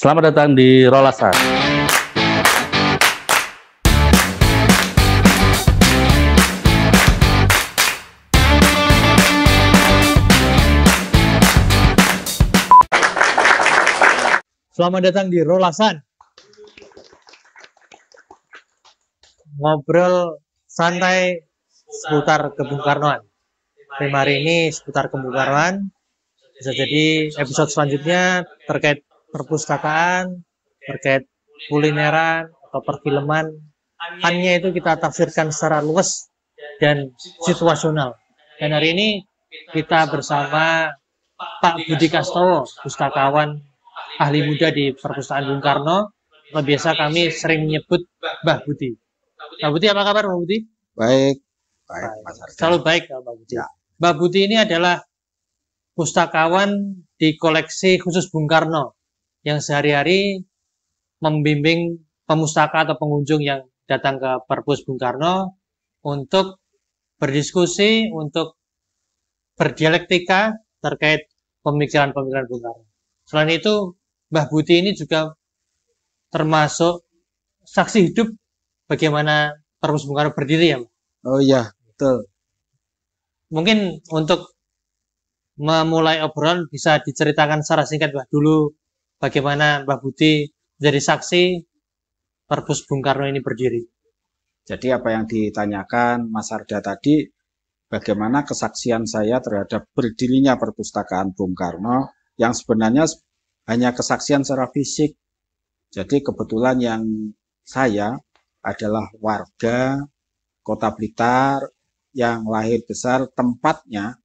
Selamat datang di Rolasan. Selamat datang di Rolasan. Ngobrol santai seputar Bung Karnoan. Tema hari ini seputar Bung Karnoan. Bisa jadi episode selanjutnya terkait perpustakaan, terkait kulineran atau perfilman. Hanya itu kita tafsirkan secara luas dan situasional. Dan hari ini kita bersama Pak Budi Kastowo, pustakawan ahli muda di Perpustakaan Bung Karno. Kalau biasa kami sering menyebut Mbah Budi. Mbah Budi, apa kabar Mbah Budi? Baik, Mas Arga. Selalu baik Mbah Budi. Ya. Mbah Budi ini adalah pustakawan di koleksi khusus Bung Karno yang sehari-hari membimbing pemustaka atau pengunjung yang datang ke Perpus Bung Karno untuk berdiskusi, untuk berdialektika terkait pemikiran-pemikiran Bung Karno. Selain itu, Mbah Budi ini juga termasuk saksi hidup bagaimana Perpus Bung Karno berdiri ya, Mbak? Oh iya, betul. Mungkin untuk memulai obrolan bisa diceritakan secara singkat, Mbah, dulu bagaimana Mbah Budi jadi saksi Perpus Bung Karno ini berdiri. Jadi apa yang ditanyakan Mas Arda tadi, bagaimana kesaksian saya terhadap berdirinya perpustakaan Bung Karno yang sebenarnya hanya kesaksian secara fisik. Jadi kebetulan yang saya adalah warga Kota Blitar yang lahir besar tempatnya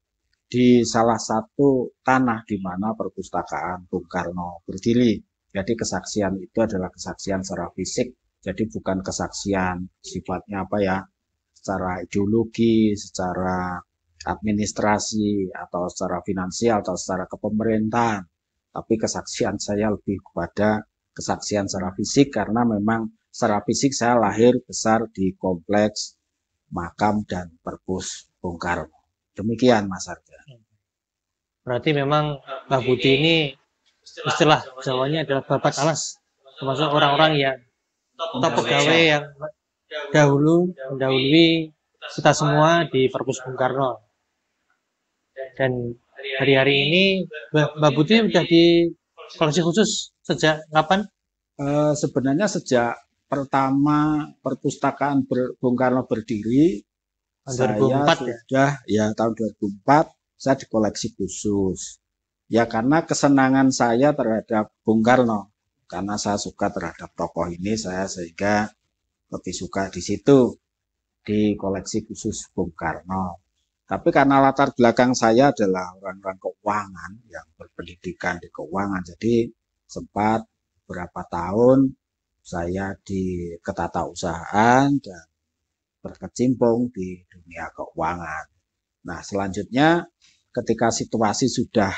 di salah satu tanah di mana perpustakaan Bung Karno berdiri. Jadi kesaksian itu adalah kesaksian secara fisik. Jadi bukan kesaksian sifatnya apa ya, secara ideologi, secara administrasi, atau secara finansial, atau secara kepemerintahan. Tapi kesaksian saya lebih kepada kesaksian secara fisik karena memang secara fisik saya lahir besar di kompleks makam dan perpus Bung Karno. Demikian Mas Arga. Berarti memang Mbah Budi ini istilah Jawanya adalah babat alas, termasuk orang-orang yang atau pegawai yang mendahului kita semua di Perpus Bung Karno. Dan hari-hari ini Mbah Budi sudah di koleksi khusus sejak kapan? Sebenarnya sejak pertama perpustakaan Bung Karno berdiri, tahun 2004 sudah ya tahun 2004 saya di koleksi khusus. Ya karena kesenangan saya terhadap Bung Karno, karena saya suka terhadap tokoh ini, saya sehingga lebih suka di situ di koleksi khusus Bung Karno. Tapi karena latar belakang saya adalah orang-orang keuangan yang berpendidikan di keuangan, jadi sempat beberapa tahun saya di ketatausahaan dan berkecimpung di dunia keuangan. Nah, selanjutnya ketika situasi sudah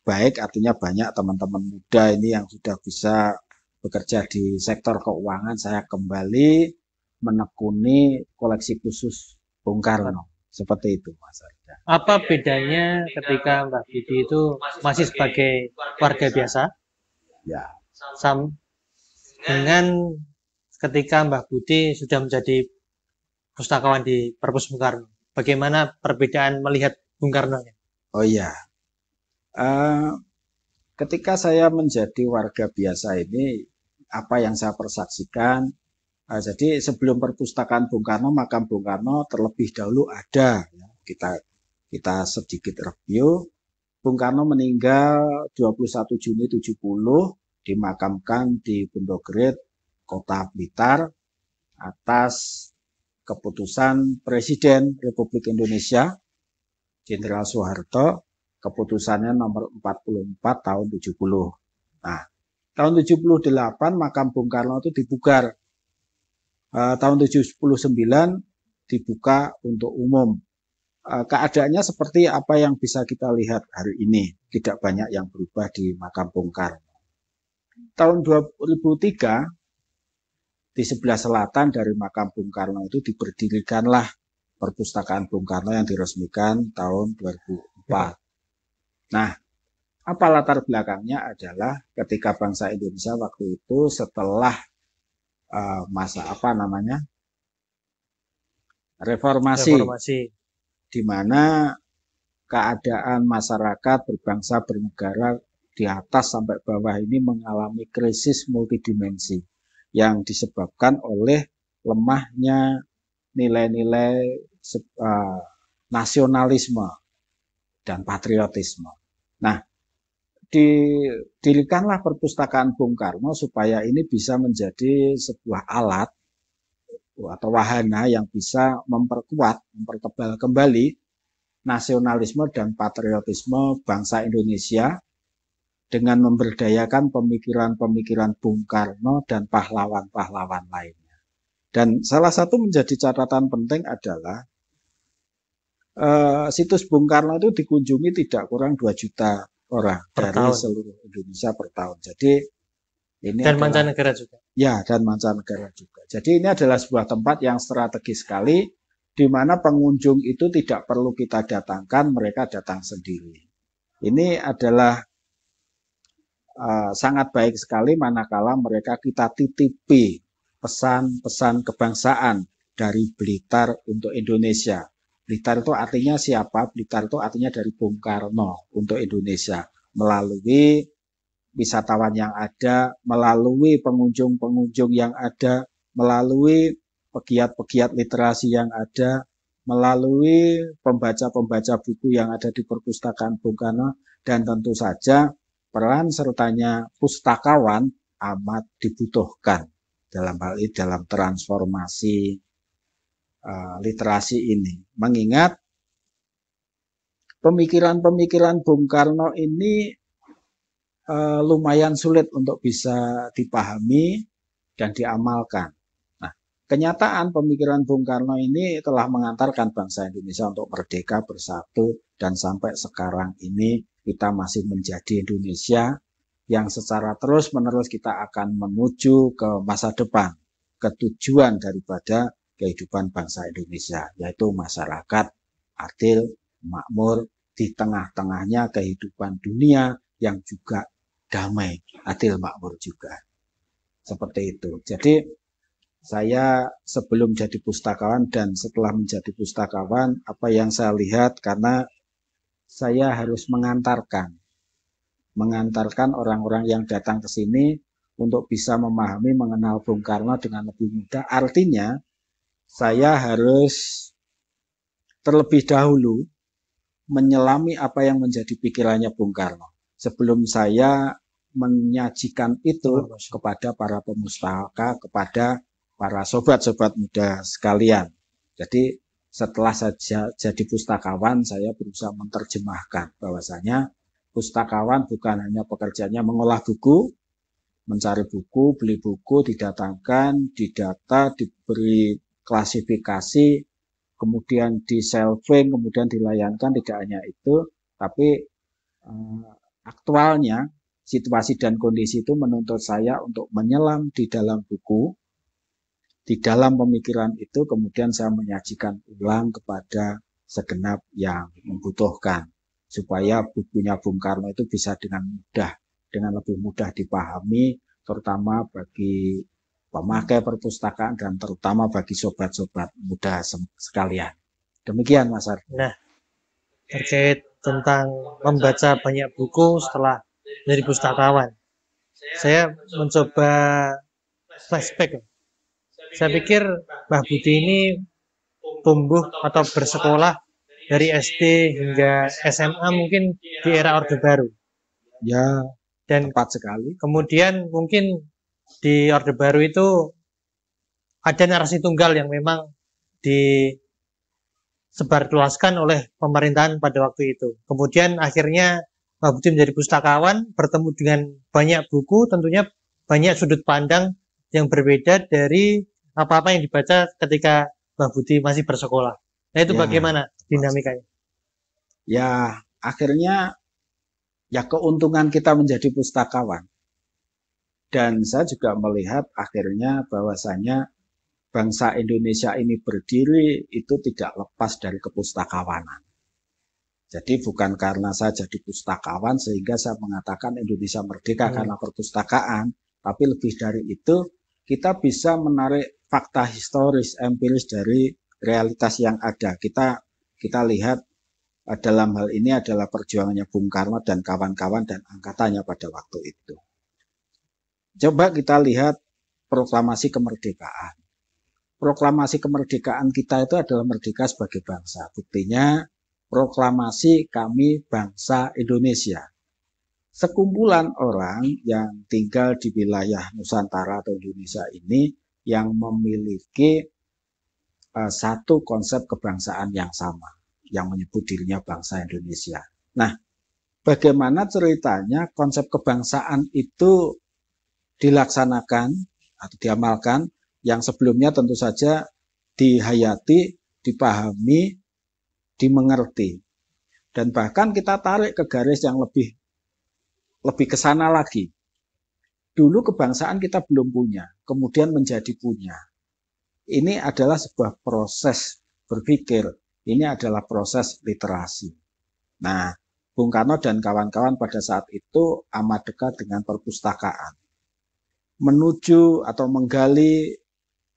baik, artinya banyak teman-teman muda ini yang sudah bisa bekerja di sektor keuangan, saya kembali menekuni koleksi khusus Bung Karno. Seperti itu, Mas Arga. Apa bedanya ketika Mbah Budi itu masih sebagai warga biasa? Ya. Dengan ketika Mbah Budi sudah menjadi pustakawan di Perpus Bung Karno. Bagaimana perbedaan melihat Bung Karno? Oh iya, ketika saya menjadi warga biasa ini, apa yang saya persaksikan, jadi sebelum perpustakaan Bung Karno, makam Bung Karno terlebih dahulu ada. Ya, kita sedikit review. Bung Karno meninggal 21 Juni 70, dimakamkan di Bundogrit, Kota Blitar, atas keputusan Presiden Republik Indonesia, Jenderal Soeharto, keputusannya nomor 44 tahun 70. Nah, tahun 78 makam Bung Karno itu dibugar. Tahun 79 dibuka untuk umum. Keadaannya seperti apa yang bisa kita lihat hari ini. Tidak banyak yang berubah di makam Bung Karno. Tahun 2003, di sebelah selatan dari makam Bung Karno itu diberdirikanlah perpustakaan Bung Karno yang diresmikan tahun 2004. Nah, Apa latar belakangnya adalah ketika bangsa Indonesia waktu itu setelah masa apa namanya reformasi, Reformasi. di mana keadaan masyarakat berbangsa bernegara di atas sampai bawah ini mengalami krisis multidimensi yang disebabkan oleh lemahnya nilai-nilai nasionalisme dan patriotisme. Nah, didirikanlah perpustakaan Bung Karno supaya ini bisa menjadi sebuah alat atau wahana yang bisa memperkuat, mempertebal kembali nasionalisme dan patriotisme bangsa Indonesia dengan memberdayakan pemikiran-pemikiran Bung Karno dan pahlawan-pahlawan lainnya. Dan salah satu menjadi catatan penting adalah situs Bung Karno itu dikunjungi tidak kurang 2 juta orang dari seluruh Indonesia per tahun. Jadi ini dan mancanegara juga. Ya, dan mancanegara juga. Jadi ini adalah sebuah tempat yang strategis sekali, di mana pengunjung itu tidak perlu kita datangkan, mereka datang sendiri. Ini adalah sangat baik sekali manakala mereka kita titipi pesan-pesan kebangsaan dari Blitar untuk Indonesia. Blitar itu artinya siapa? Blitar itu artinya dari Bung Karno untuk Indonesia. Melalui wisatawan yang ada, melalui pengunjung-pengunjung yang ada, melalui pegiat-pegiat literasi yang ada, melalui pembaca-pembaca buku yang ada di perpustakaan Bung Karno, dan tentu saja peran sertanya pustakawan amat dibutuhkan dalam hal ini, dalam transformasi literasi ini. Mengingat pemikiran-pemikiran Bung Karno ini lumayan sulit untuk bisa dipahami dan diamalkan. Nah, kenyataan pemikiran Bung Karno ini telah mengantarkan bangsa Indonesia untuk merdeka, bersatu, dan sampai sekarang ini kita masih menjadi Indonesia yang secara terus-menerus kita akan menuju ke masa depan, ke tujuan daripada kehidupan bangsa Indonesia, yaitu masyarakat adil, makmur, di tengah-tengahnya kehidupan dunia yang juga damai, adil, makmur juga. Seperti itu. Jadi saya sebelum jadi pustakawan dan setelah menjadi pustakawan, apa yang saya lihat, karena saya harus mengantarkan orang-orang yang datang ke sini untuk bisa memahami, mengenal Bung Karno dengan lebih mudah. Artinya, saya harus terlebih dahulu menyelami apa yang menjadi pikirannya Bung Karno sebelum saya menyajikan itu kepada para pemustaka, kepada para sobat-sobat muda sekalian. Jadi setelah saya jadi pustakawan, saya berusaha menerjemahkan bahwasanya pustakawan bukan hanya pekerjaannya mengolah buku, mencari buku, beli buku, didatangkan, didata, diberi klasifikasi, kemudian di shelving, kemudian dilayangkan. Tidak hanya itu, tapi aktualnya situasi dan kondisi itu menuntut saya untuk menyelam di dalam buku, di dalam pemikiran itu, kemudian saya menyajikan ulang kepada segenap yang membutuhkan, supaya bukunya Bung Karno itu bisa dengan lebih mudah dipahami, terutama bagi pemakai perpustakaan dan terutama bagi sobat-sobat muda sekalian. Demikian, Mas Ardi. Nah, terkait tentang membaca banyak buku setelah dari pustakawan, saya mencoba flashback. Saya pikir Mbah Budi ini tumbuh atau bersekolah dari SD hingga SMA mungkin di era Orde Baru. Ya, dan tepat sekali. Kemudian mungkin di Orde Baru itu ada narasi tunggal yang memang disebarluaskan oleh pemerintahan pada waktu itu. Kemudian akhirnya Mbah Budi menjadi pustakawan, bertemu dengan banyak buku, tentunya banyak sudut pandang yang berbeda dari apa-apa yang dibaca ketika Mbah Budi masih bersekolah. Nah, itu bagaimana dinamikanya? Ya, akhirnya ya keuntungan kita menjadi pustakawan. Dan saya juga melihat akhirnya bahwasanya bangsa Indonesia ini berdiri itu tidak lepas dari kepustakawanan. Jadi bukan karena saya jadi pustakawan sehingga saya mengatakan Indonesia merdeka karena perpustakaan, tapi lebih dari itu kita bisa menarik fakta historis empiris dari realitas yang ada. Kita lihat dalam hal ini adalah perjuangannya Bung Karno dan kawan-kawan dan angkatannya pada waktu itu. Coba kita lihat proklamasi kemerdekaan. Proklamasi kemerdekaan kita itu adalah merdeka sebagai bangsa. Buktinya proklamasi kami bangsa Indonesia. Sekumpulan orang yang tinggal di wilayah Nusantara atau Indonesia ini yang memiliki satu konsep kebangsaan yang sama, yang menyebut dirinya bangsa Indonesia. Nah, bagaimana ceritanya konsep kebangsaan itu dilaksanakan atau diamalkan, yang sebelumnya tentu saja dihayati, dipahami, dimengerti. Dan bahkan kita tarik ke garis yang lebih ke sana lagi. Dulu kebangsaan kita belum punya, kemudian menjadi punya. Ini adalah sebuah proses berpikir, ini adalah proses literasi. Nah, Bung Karno dan kawan-kawan pada saat itu amat dekat dengan perpustakaan. Menuju atau menggali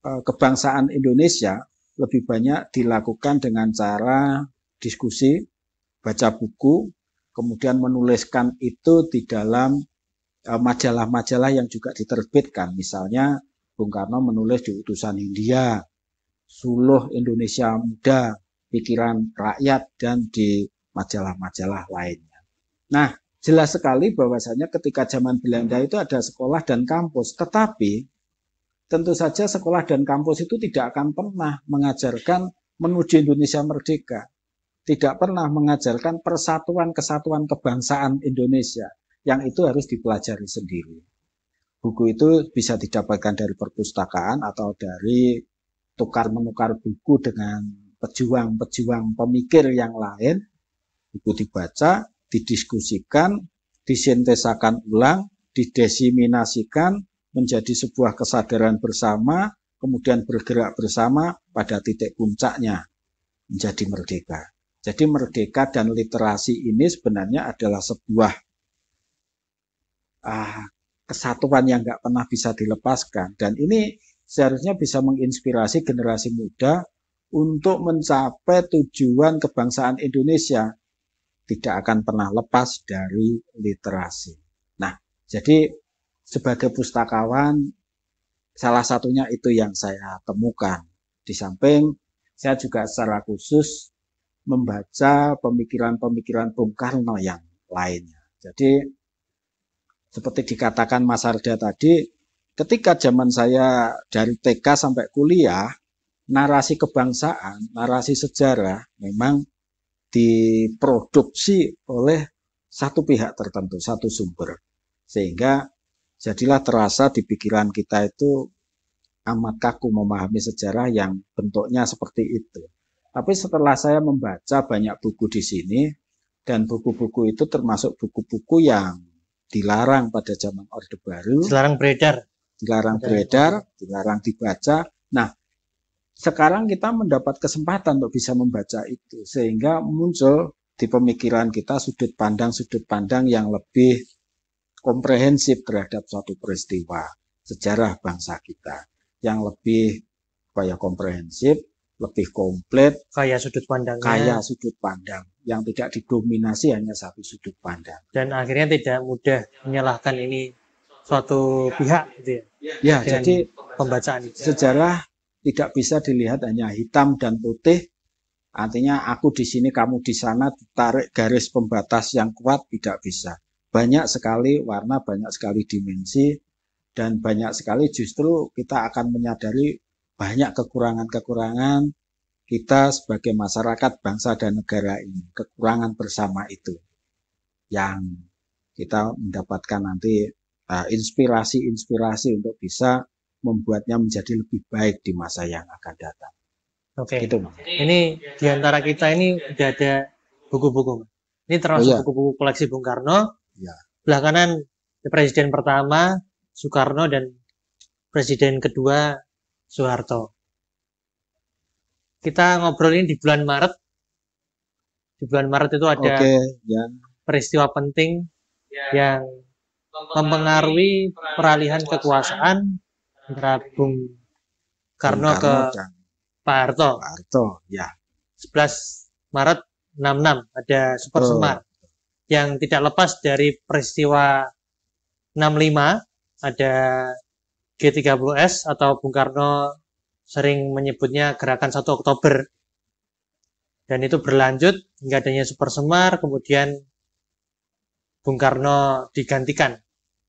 kebangsaan Indonesia lebih banyak dilakukan dengan cara diskusi, baca buku, kemudian menuliskan itu di dalam majalah-majalah yang juga diterbitkan. Misalnya Bung Karno menulis di Utusan Hindia, Suluh Indonesia Muda, Pikiran Rakyat, dan di majalah-majalah lainnya. Nah, jelas sekali bahwasanya ketika zaman Belanda itu ada sekolah dan kampus, tetapi tentu saja sekolah dan kampus itu tidak akan pernah mengajarkan menuju Indonesia merdeka. Tidak pernah mengajarkan persatuan kesatuan kebangsaan Indonesia. Yang itu harus dipelajari sendiri. Buku itu bisa didapatkan dari perpustakaan atau dari tukar-menukar buku dengan pejuang-pejuang pemikir yang lain. Buku dibaca, didiskusikan, disintesakan ulang, didesiminasikan, menjadi sebuah kesadaran bersama, kemudian bergerak bersama pada titik puncaknya menjadi merdeka. Jadi merdeka dan literasi ini sebenarnya adalah sebuah kesatuan yang nggak pernah bisa dilepaskan. Dan ini seharusnya bisa menginspirasi generasi muda untuk mencapai tujuan kebangsaan Indonesia. Tidak akan pernah lepas dari literasi. Nah, jadi sebagai pustakawan, salah satunya itu yang saya temukan. Di samping, saya juga secara khusus membaca pemikiran-pemikiran Bung Karno yang lainnya. Jadi, seperti dikatakan Mas Arda tadi, ketika zaman saya dari TK sampai kuliah, narasi kebangsaan, narasi sejarah memang diproduksi oleh satu pihak tertentu, satu sumber. Sehingga jadilah terasa di pikiran kita itu amat kaku memahami sejarah yang bentuknya seperti itu. Tapi setelah saya membaca banyak buku di sini, dan buku-buku itu termasuk buku-buku yang dilarang pada zaman Orde Baru. Dilarang beredar. Dilarang dibaca. Nah, sekarang kita mendapat kesempatan untuk bisa membaca itu. Sehingga muncul di pemikiran kita sudut pandang yang lebih komprehensif terhadap suatu peristiwa sejarah bangsa kita, yang lebih komprehensif, lebih komplit, kaya sudut pandang yang tidak didominasi hanya satu sudut pandang. Dan akhirnya tidak mudah menyalahkan ini suatu pihak gitu ya. Ya, jadi pembacaan itu. Sejarah tidak bisa dilihat hanya hitam dan putih. Artinya aku di sini, kamu di sana, ditarik garis pembatas yang kuat, tidak bisa. Banyak sekali warna, banyak sekali dimensi, dan banyak sekali justru kita akan menyadari banyak kekurangan-kekurangan kita sebagai masyarakat, bangsa dan negara ini. Kekurangan bersama itu yang kita mendapatkan nanti inspirasi untuk bisa membuatnya menjadi lebih baik di masa yang akan datang. Oke. Gitu. Ini diantara kita ini udah ada buku-buku. Ini termasuk buku-buku koleksi Bung Karno. Ya. Belah kanan Presiden pertama Soekarno dan Presiden kedua Soeharto. Kita ngobrol ini di bulan Maret di bulan Maret itu ada Oke, ya. peristiwa penting yang mempengaruhi peralihan kekuasaan antara Bung Karno ke dan Pak Harto. Pak Harto, ya. 11 Maret 66 ada Super Semar yang tidak lepas dari peristiwa 65 ada G30S atau Bung Karno sering menyebutnya Gerakan 1 Oktober. Dan itu berlanjut hingga adanya Super Semar, kemudian Bung Karno digantikan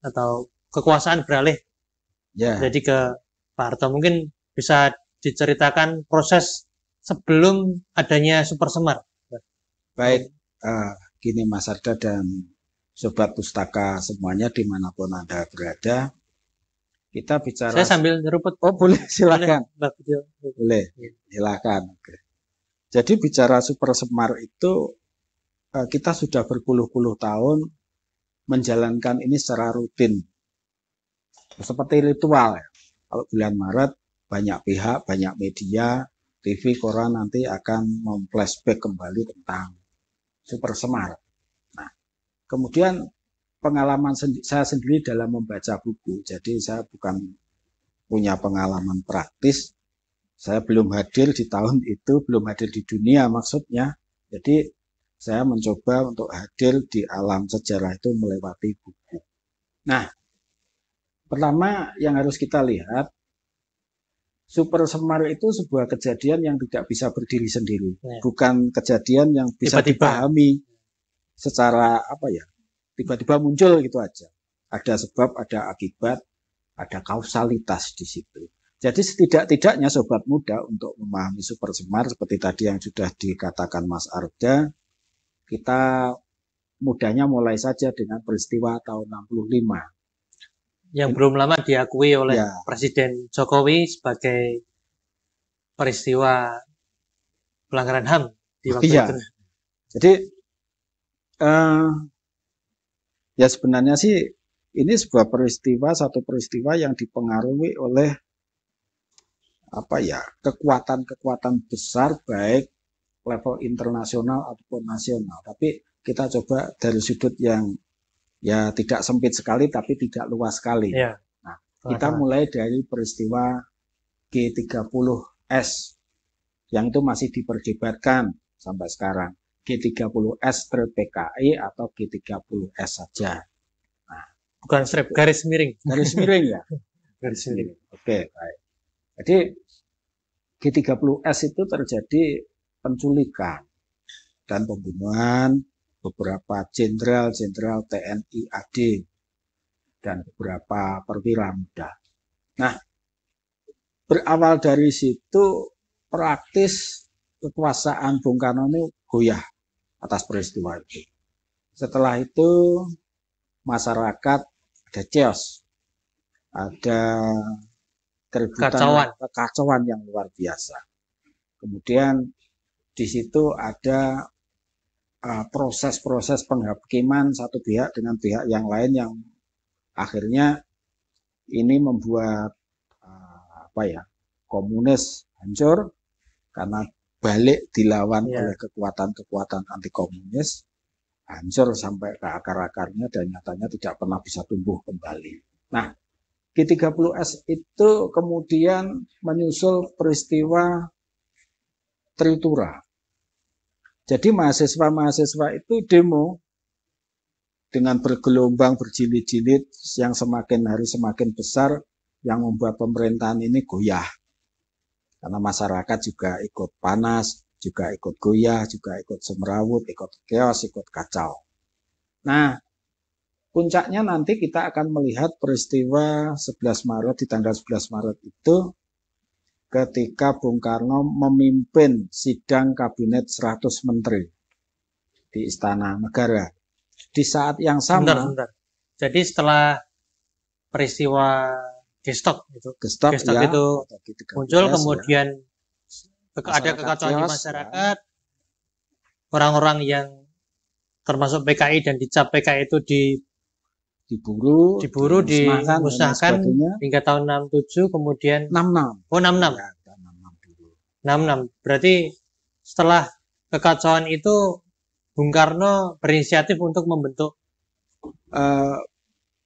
atau kekuasaan beralih jadi ke Pak Harto. Mungkin bisa diceritakan proses sebelum adanya Super Semar. Baik, gini Mas Arda dan Sobat Pustaka semuanya dimanapun Anda berada, kita bicara. Saya sambil nyeruput. Oh boleh, silakan. Boleh, silakan. Oke. Jadi bicara Super Semar itu kita sudah berpuluh-puluh tahun menjalankan ini secara rutin. Seperti ritual ya. Kalau bulan Maret banyak pihak, banyak media, TV, koran nanti akan memflashback kembali tentang Super Semar. Nah, kemudian pengalaman saya sendiri dalam membaca buku. Jadi saya bukan punya pengalaman praktis. Saya belum hadir di tahun itu, belum hadir di dunia maksudnya. Jadi saya mencoba untuk hadir di alam sejarah itu melewati buku. Nah, pertama yang harus kita lihat, Super Semar itu sebuah kejadian yang tidak bisa berdiri sendiri. Bukan kejadian yang bisa dipahami secara tiba-tiba muncul gitu aja. Ada sebab, ada akibat, ada kausalitas di situ. Jadi setidak-tidaknya sobat muda untuk memahami Super Semar seperti tadi yang sudah dikatakan Mas Arda, kita mudahnya mulai saja dengan peristiwa tahun 65. Yang belum lama diakui oleh Presiden Jokowi sebagai peristiwa pelanggaran HAM di waktu itu. Jadi ya sebenarnya sih ini sebuah peristiwa, satu peristiwa yang dipengaruhi oleh kekuatan-kekuatan besar baik level internasional ataupun nasional. Tapi kita coba dari sudut yang ya tidak sempit sekali tapi tidak luas sekali. Nah, kita mulai dari peristiwa G30S yang itu masih diperdebatkan sampai sekarang. G30S strip PKI atau G30S saja. Nah, bukan strip, garis miring. Garis miring ya? Garis miring. Oke, baik. Jadi G30S itu terjadi penculikan dan pembunuhan beberapa jenderal-jenderal TNI AD dan beberapa perwira muda. Nah, berawal dari situ praktis kekuasaan Bung Karno ini goyah atas peristiwa itu. Setelah itu masyarakat ada chaos, ada keributan, kekacauan yang luar biasa. Kemudian di situ ada proses-proses penghakiman satu pihak dengan pihak yang lain yang akhirnya ini membuat komunis hancur karena balik dilawan oleh kekuatan-kekuatan anti komunis, hancur sampai ke akar-akarnya dan nyatanya tidak pernah bisa tumbuh kembali. Nah, G30S itu kemudian menyusul peristiwa Tritura. Jadi mahasiswa-mahasiswa itu demo dengan bergelombang berjilid-jilid yang semakin hari semakin besar yang membuat pemerintahan ini goyah. Karena masyarakat juga ikut panas, juga ikut goyah, juga ikut semerawut, ikut chaos, ikut kacau. Nah, puncaknya nanti kita akan melihat peristiwa 11 Maret, di tanggal 11 Maret itu ketika Bung Karno memimpin sidang kabinet 100 menteri di Istana Negara. Di saat yang sama. Bentar. Jadi setelah peristiwa Gestok itu muncul, kemudian ada kekacauan di masyarakat, orang-orang yang termasuk PKI dan dicap PKI itu diburu, dimusnahkan hingga tahun 67, kemudian 66. Oh, 66. Ya, 66. Berarti setelah kekacauan itu Bung Karno berinisiatif untuk membentuk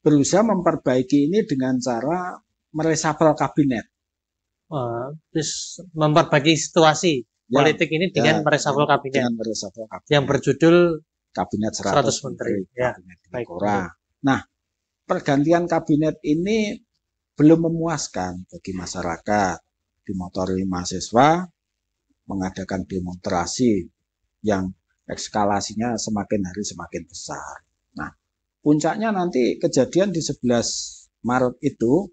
berusaha memperbaiki ini dengan cara meresapel kabinet. Terus memperbaiki situasi politik ini dengan meresapel kabinet. Dengan meresapel kabinet. Yang berjudul Kabinet 100 Menteri. Ya, Kabinet Dipikora. Nah, pergantian kabinet ini belum memuaskan bagi masyarakat. Dimotori mahasiswa mengadakan demonstrasi yang eskalasinya semakin hari semakin besar. Nah, puncaknya nanti kejadian di 11 Maret itu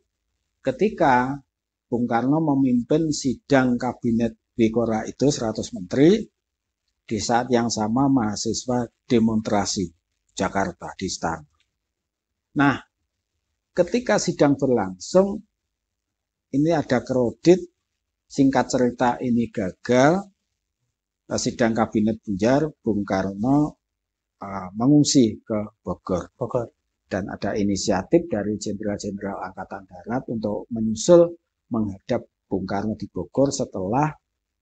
ketika Bung Karno memimpin sidang kabinet Dipikora itu 100 menteri, di saat yang sama mahasiswa demonstrasi Jakarta di Istana. Nah, ketika sidang berlangsung, ini ada kredit, singkat cerita ini gagal, sidang kabinet bubar, Bung Karno mengungsi ke Bogor. Dan ada inisiatif dari Jenderal-Jenderal Angkatan Darat untuk menyusul menghadap Bung Karno di Bogor setelah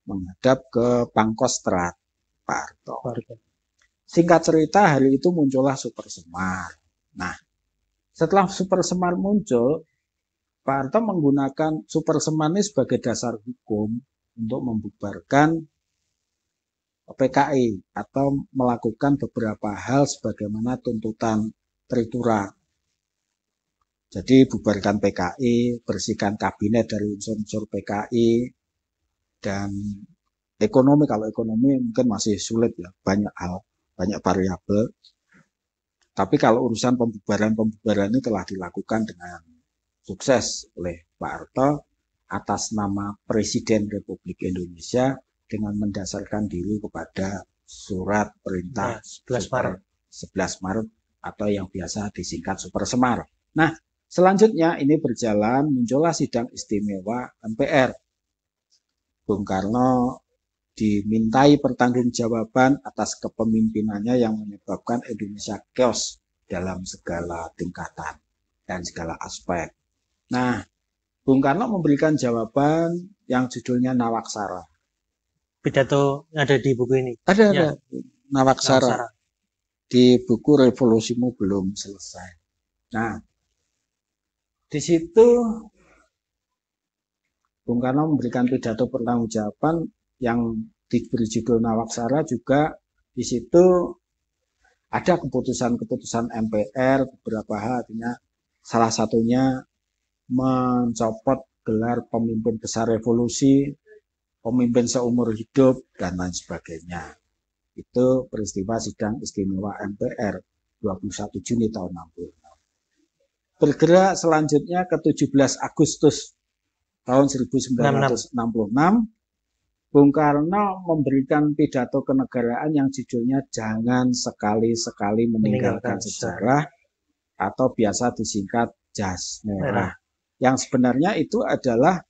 menghadap ke Pangkostrat Pak Harto. Singkat cerita hari itu muncullah Super Semar. Nah, setelah Super Semar muncul, Pak Harto menggunakan Super Semar ini sebagai dasar hukum untuk membubarkan PKI atau melakukan beberapa hal sebagaimana tuntutan Tritura. Jadi bubarkan PKI, bersihkan kabinet dari unsur-unsur PKI, dan ekonomi, kalau ekonomi mungkin masih sulit ya, banyak hal, banyak variabel. Tapi kalau urusan pembubaran ini telah dilakukan dengan sukses oleh Pak Harto atas nama Presiden Republik Indonesia dengan mendasarkan diri kepada surat perintah 11 Maret atau yang biasa disingkat Super Semar. Nah, selanjutnya ini berjalan, muncullah sidang istimewa MPR. Bung Karno dimintai pertanggungjawaban atas kepemimpinannya yang menyebabkan Indonesia chaos dalam segala tingkatan dan segala aspek. Nah, Bung Karno memberikan jawaban yang judulnya Nawaksara. Pidato ada di buku ini? Ada. Ya. Nawaksara. Di buku Revolusimu Belum Selesai. Nah, di situ Bung Karno memberikan pidato pertanggungjawaban yang diberi judul Nawaksara. Juga di situ ada keputusan-keputusan MPR, beberapa hal, artinya salah satunya mencopot gelar pemimpin besar revolusi, pemimpin seumur hidup, dan lain sebagainya. Itu peristiwa sidang istimewa MPR 21 Juni tahun 66. Bergerak selanjutnya ke 17 Agustus tahun 1966, Bung Karno memberikan pidato kenegaraan yang judulnya Jangan Sekali-Sekali Meninggalkan Sejarah atau biasa disingkat Jas Merah. Yang sebenarnya itu adalah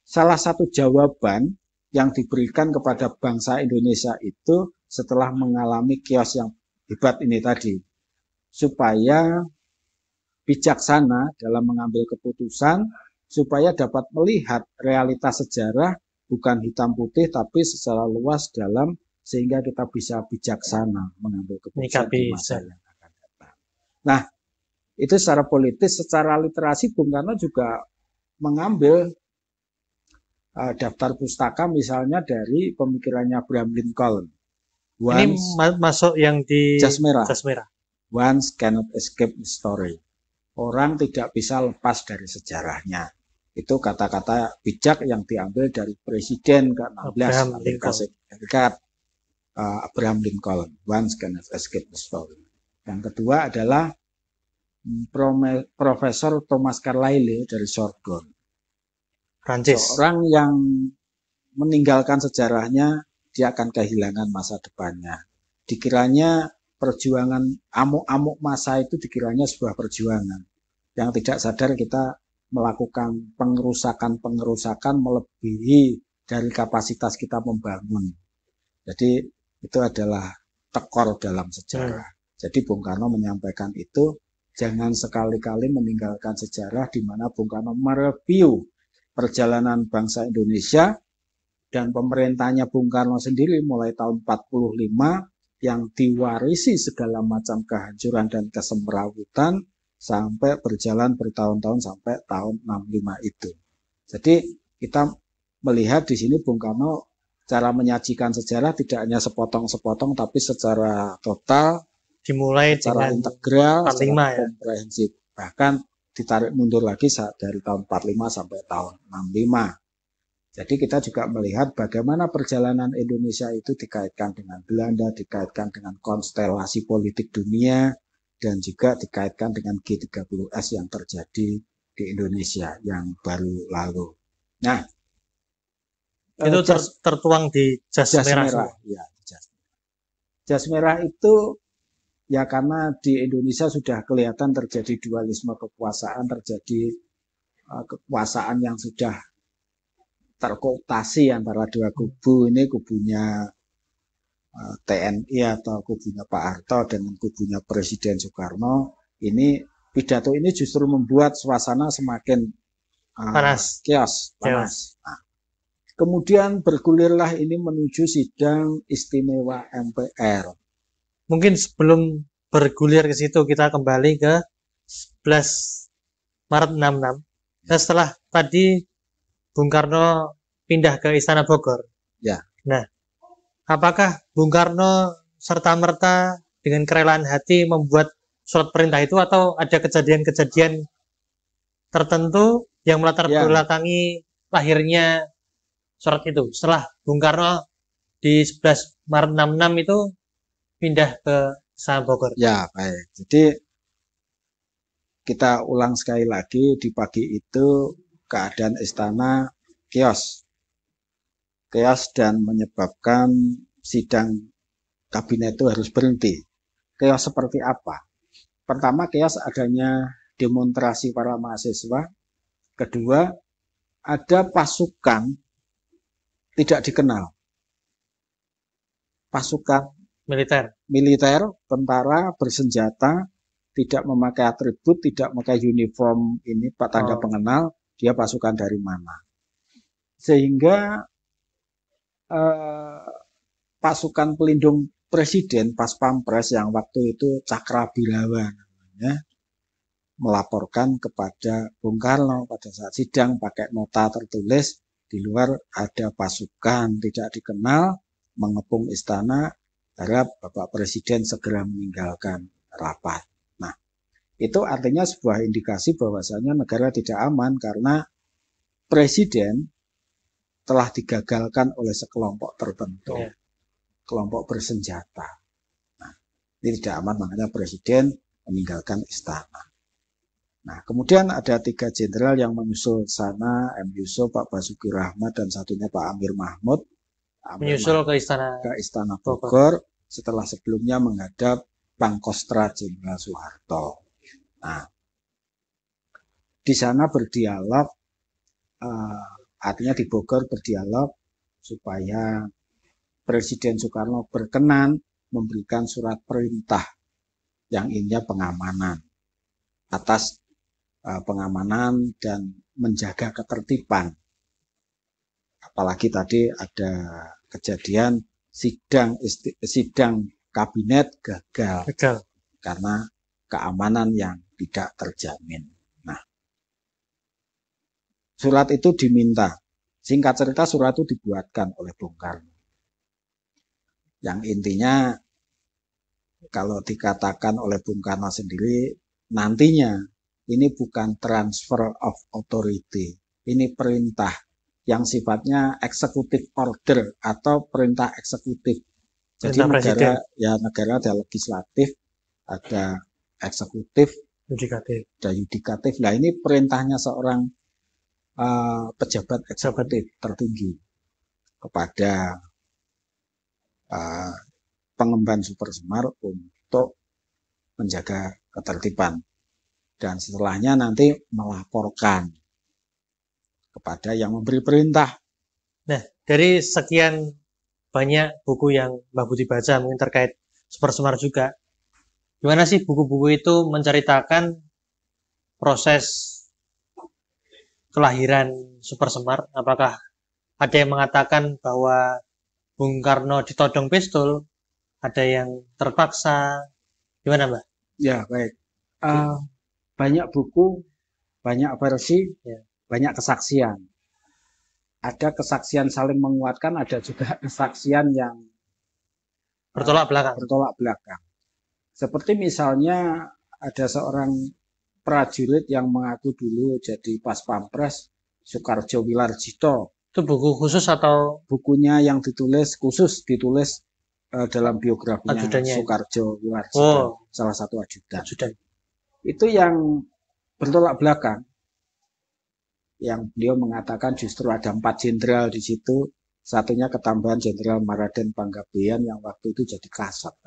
salah satu jawaban yang diberikan kepada bangsa Indonesia itu setelah mengalami chaos yang hebat ini tadi. Supaya bijaksana dalam mengambil keputusan, supaya dapat melihat realitas sejarah bukan hitam putih tapi secara luas dalam, sehingga kita bisa bijaksana mengambil keputusan di masa yang akan datang. Nah, itu secara politis. Secara literasi Bung Karno juga mengambil daftar pustaka misalnya dari pemikirannya Abraham Lincoln. Ini masuk yang di Jas Merah. Once cannot escape history. Orang tidak bisa lepas dari sejarahnya. Itu kata-kata bijak yang diambil dari Presiden ke-16 Amerika Serikat, Abraham Lincoln. Once cannot escape history. Yang kedua adalah Profesor Thomas Carlyle dari Sorbonne, Prancis. Seorang yang meninggalkan sejarahnya, dia akan kehilangan masa depannya. Dikiranya perjuangan amuk-amuk masa itu dikiranya sebuah perjuangan. Yang tidak sadar kita melakukan pengerusakan melebihi dari kapasitas kita membangun. Jadi itu adalah tekor dalam sejarah. Jadi Bung Karno menyampaikan itu, jangan sekali-kali meninggalkan sejarah, di mana Bung Karno mereview perjalanan bangsa Indonesia dan pemerintahnya Bung Karno sendiri mulai tahun 45 yang diwarisi segala macam kehancuran dan kesemrawutan sampai berjalan bertahun-tahun sampai tahun 65 itu. Jadi kita melihat di sini Bung Karno cara menyajikan sejarah tidak hanya sepotong-sepotong tapi secara total, Dimulai secara dengan integral, 45 secara ya. komprehensif. Bahkan ditarik mundur lagi dari tahun 45 sampai tahun 65. Jadi kita juga melihat bagaimana perjalanan Indonesia itu dikaitkan dengan Belanda, dikaitkan dengan konstelasi politik dunia, dan juga dikaitkan dengan G30S yang terjadi di Indonesia yang baru lalu. Nah, itu tertuang di jas merah. Ya, jas merah itu ya karena di Indonesia sudah kelihatan terjadi dualisme kekuasaan, terjadi kekuasaan yang sudah terkooptasi antara dua kubu. Ini kubunya TNI atau kubunya Pak Harto dengan kubunya Presiden Soekarno. Ini pidato ini justru membuat suasana semakin panas. Chaos. Nah, kemudian bergulirlah ini menuju sidang istimewa MPR. Mungkin sebelum bergulir ke situ kita kembali ke 11 Maret 66. Nah, setelah tadi Bung Karno pindah ke Istana Bogor. Ya. Nah, apakah Bung Karno serta-merta dengan kerelaan hati membuat surat perintah itu atau ada kejadian-kejadian tertentu yang melatar belakangi lahirnya surat itu? Setelah Bung Karno di 11 Maret 66 itu pindah ke Istana Bogor. Ya, baik. Jadi kita ulang sekali lagi, di pagi itu keadaan istana chaos dan menyebabkan sidang kabinet itu harus berhenti. Chaos seperti apa? Pertama, chaos adanya demonstrasi para mahasiswa. Kedua, ada pasukan tidak dikenal. Pasukan militer, tentara bersenjata, tidak memakai atribut, tidak memakai uniform ini tanda pengenal, dia pasukan dari mana. Sehingga pasukan pelindung presiden pas pampres yang waktu itu Cakrabilawa namanya, melaporkan kepada Bung Karno pada saat sidang pakai nota tertulis, di luar ada pasukan tidak dikenal mengepung istana, harap Bapak Presiden segera meninggalkan rapat. Nah, itu artinya sebuah indikasi bahwasanya negara tidak aman karena presiden telah digagalkan oleh sekelompok tertentu, kelompok bersenjata. Nah, ini tidak aman, makanya presiden meninggalkan istana. Nah, kemudian ada 3 jenderal yang menyusul sana, M. Yusuf, Pak Basuki Rahmat, dan satunya Pak Amir Mahmud. Menyusul ke istana Bogor setelah sebelumnya menghadap Pangkostrat Jenderal Soeharto. Nah, di sana berdialog, artinya di Bogor berdialog supaya Presiden Soekarno berkenan memberikan surat perintah yang intinya pengamanan atas pengamanan dan menjaga ketertiban. Apalagi tadi ada kejadian sidang kabinet gagal karena keamanan yang tidak terjamin. Nah, surat itu diminta. Singkat cerita, surat itu dibuatkan oleh Bung Karno. Yang intinya, kalau dikatakan oleh Bung Karno sendiri, nantinya ini bukan transfer of authority, ini perintah yang sifatnya executive order atau perintah eksekutif. Jadi negara ada legislatif, ada eksekutif, dan yudikatif. Nah, ini perintahnya seorang pejabat eksekutif tertinggi kepada pengemban Supersemar untuk menjaga ketertiban. Dan setelahnya nanti melaporkan kepada yang memberi perintah. Nah, dari sekian banyak buku yang Mbak Budi baca mungkin terkait Supersemar juga, gimana sih buku-buku itu menceritakan proses kelahiran Supersemar? Apakah ada yang mengatakan bahwa Bung Karno ditodong pistol, ada yang terpaksa. Gimana, Mbak? Ya, baik. Banyak buku, banyak versi, Ya. banyak kesaksian. Ada kesaksian saling menguatkan, ada juga kesaksian yang Bertolak belakang. bertolak belakang. Seperti misalnya ada seorang prajurit yang mengaku dulu jadi pas pampres, Soekarjo Wilarjito. Itu buku khusus atau Bukunya yang ditulis khusus ditulis dalam biografinya ajudannya? Soekarjo Wilarjito, salah satu ajudan. Itu yang bertolak belakang. Yang beliau mengatakan justru ada 4 jenderal di situ, satunya ketambahan Jenderal Maraden Panggabean yang waktu itu jadi kasat.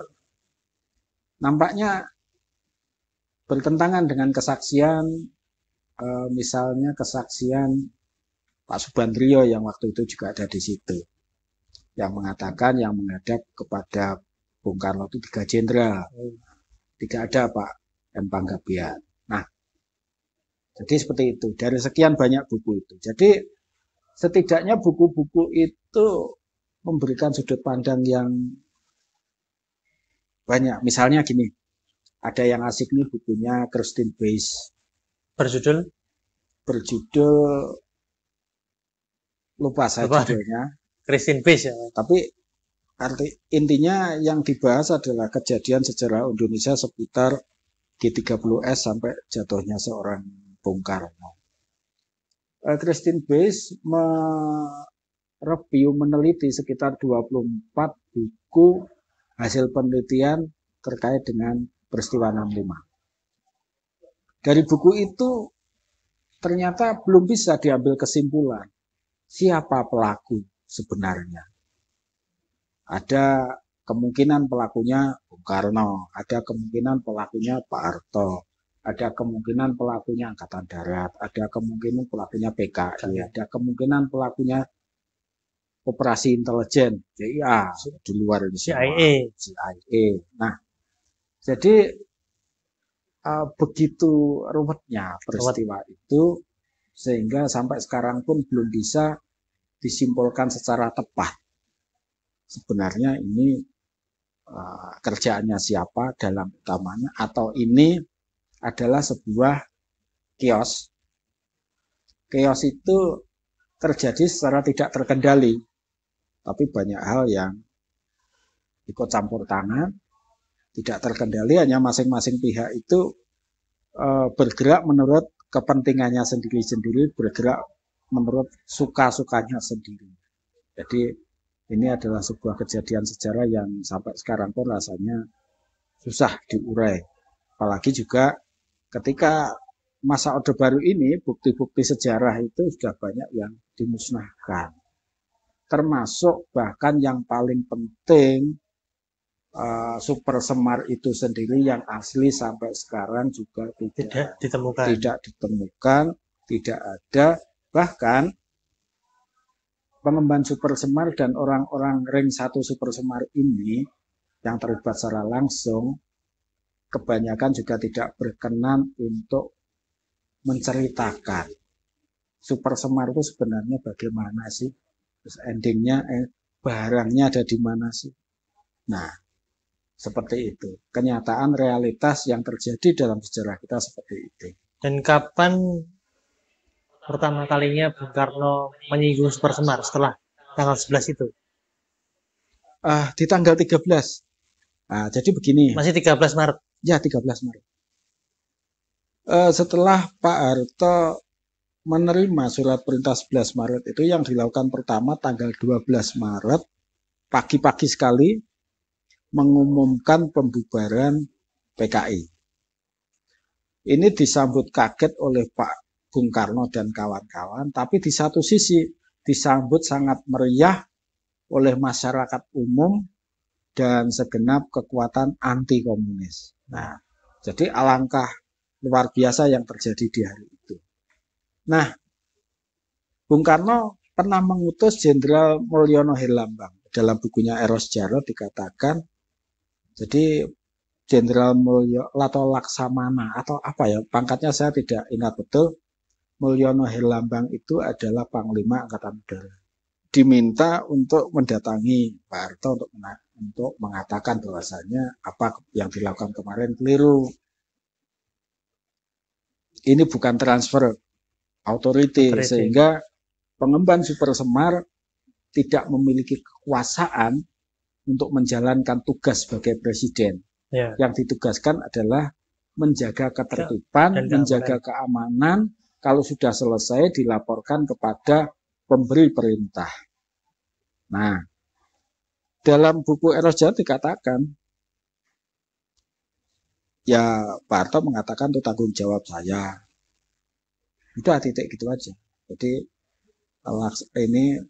Nampaknya bertentangan dengan kesaksian, misalnya kesaksian Pak Subandrio yang waktu itu juga ada di situ, yang mengatakan yang menghadap kepada Bung Karno itu 3 jenderal, tidak ada Pak M. Panggabean. Nah, jadi seperti itu, dari sekian banyak buku itu. Jadi setidaknya buku-buku itu memberikan sudut pandang yang banyak. Misalnya gini, ada yang asik nih bukunya Christine Bass. Berjudul lupa saya judulnya. Christine Bass ya. Tapi intinya yang dibahas adalah kejadian sejarah Indonesia seputar G30S sampai jatuhnya seorang Bung Karno. Christine Bass mereview, meneliti sekitar 24 buku hasil penelitian terkait dengan peristiwa 65. Dari buku itu ternyata belum bisa diambil kesimpulan siapa pelaku sebenarnya. Ada kemungkinan pelakunya Bung Karno, ada kemungkinan pelakunya Pak Harto, ada kemungkinan pelakunya Angkatan Darat, ada kemungkinan pelakunya PKI, ada kemungkinan pelakunya Operasi Intelijen, CIA, di luar ini CIA. Nah, jadi begitu ruwetnya peristiwa itu, sehingga sampai sekarang pun belum bisa disimpulkan secara tepat. Sebenarnya ini kerjaannya siapa dalam utamanya, atau ini adalah sebuah kios. Kios itu terjadi secara tidak terkendali, tapi banyak hal yang ikut campur tangan, tidak terkendali, hanya masing-masing pihak itu bergerak menurut kepentingannya sendiri-sendiri, bergerak menurut suka-sukanya sendiri. Jadi ini adalah sebuah kejadian sejarah yang sampai sekarang pun rasanya susah diurai. Apalagi juga ketika masa Orde Baru ini, bukti-bukti sejarah itu sudah banyak yang dimusnahkan. Termasuk bahkan yang paling penting, Super Semar itu sendiri yang asli sampai sekarang juga tidak ditemukan, tidak ada. Bahkan pengemban Super Semar dan orang-orang ring 1 Super Semar ini yang terlibat secara langsung, kebanyakan juga tidak berkenan untuk menceritakan Super Semar itu sebenarnya bagaimana sih, terus endingnya barangnya ada di mana sih. Nah, seperti itu. Kenyataan realitas yang terjadi dalam sejarah kita seperti itu. Dan kapan pertama kalinya Bung Karno menyinggung Super Semar setelah tanggal 11 itu? Di tanggal 13. Nah, jadi begini. Masih 13 Maret? Ya, 13 Maret. Setelah Pak Harto menerima surat perintah 11 Maret itu, yang dilakukan pertama tanggal 12 Maret, pagi-pagi sekali mengumumkan pembubaran PKI. Ini disambut kaget oleh Pak Bung Karno dan kawan-kawan, tapi di satu sisi disambut sangat meriah oleh masyarakat umum dan segenap kekuatan anti komunis. Nah, jadi alangkah luar biasa yang terjadi di hari itu. Nah, Bung Karno pernah mengutus Jenderal Mulyono Herlambang. Dalam bukunya Eros Jarot dikatakan, jadi Jenderal Mulyono atau Laksamana atau apa ya, pangkatnya saya tidak ingat betul. Mulyono Herlambang itu adalah Panglima Angkatan Udara. diminta untuk mendatangi Pak Harto untuk mengatakan bahwasanya apa yang dilakukan kemarin keliru. Ini bukan transfer authority, sehingga pengemban Super Semar tidak memiliki kekuasaan untuk menjalankan tugas sebagai presiden. Yang ditugaskan adalah menjaga ketertiban, menjaga keamanan. Kalau sudah selesai dilaporkan kepada pemberi perintah. Nah, dalam buku Eros Jahat dikatakan, ya Pak Harto mengatakan itu tanggung jawab saya. Udah titik gitu aja. Jadi ini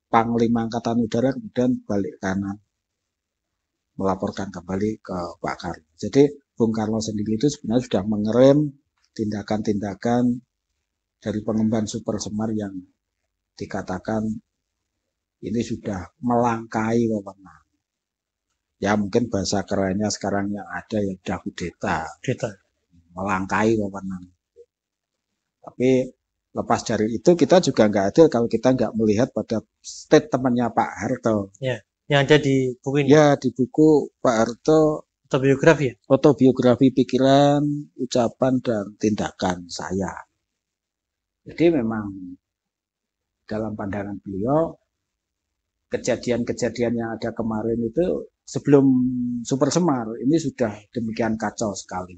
Panglima Angkatan Udara kemudian balik kanan melaporkan kembali ke Pak Karno. Jadi Bung Karno sendiri itu sebenarnya sudah mengerem tindakan-tindakan dari pengemban Super Semar yang dikatakan ini sudah melangkahi wewenang. Ya mungkin bahasa kerennya sekarang yang ada yang sudah kudeta. Melangkahi wewenang. Tapi lepas dari itu kita juga nggak adil kalau kita nggak melihat pada statementnya Pak Harto. Ya, yang ada di buku ini. Ya, di buku Pak Harto. Autobiografi. Autobiografi pikiran, ucapan, dan tindakan saya. Jadi memang dalam pandangan beliau, kejadian-kejadian yang ada kemarin itu sebelum Super Semar, ini sudah demikian kacau sekali.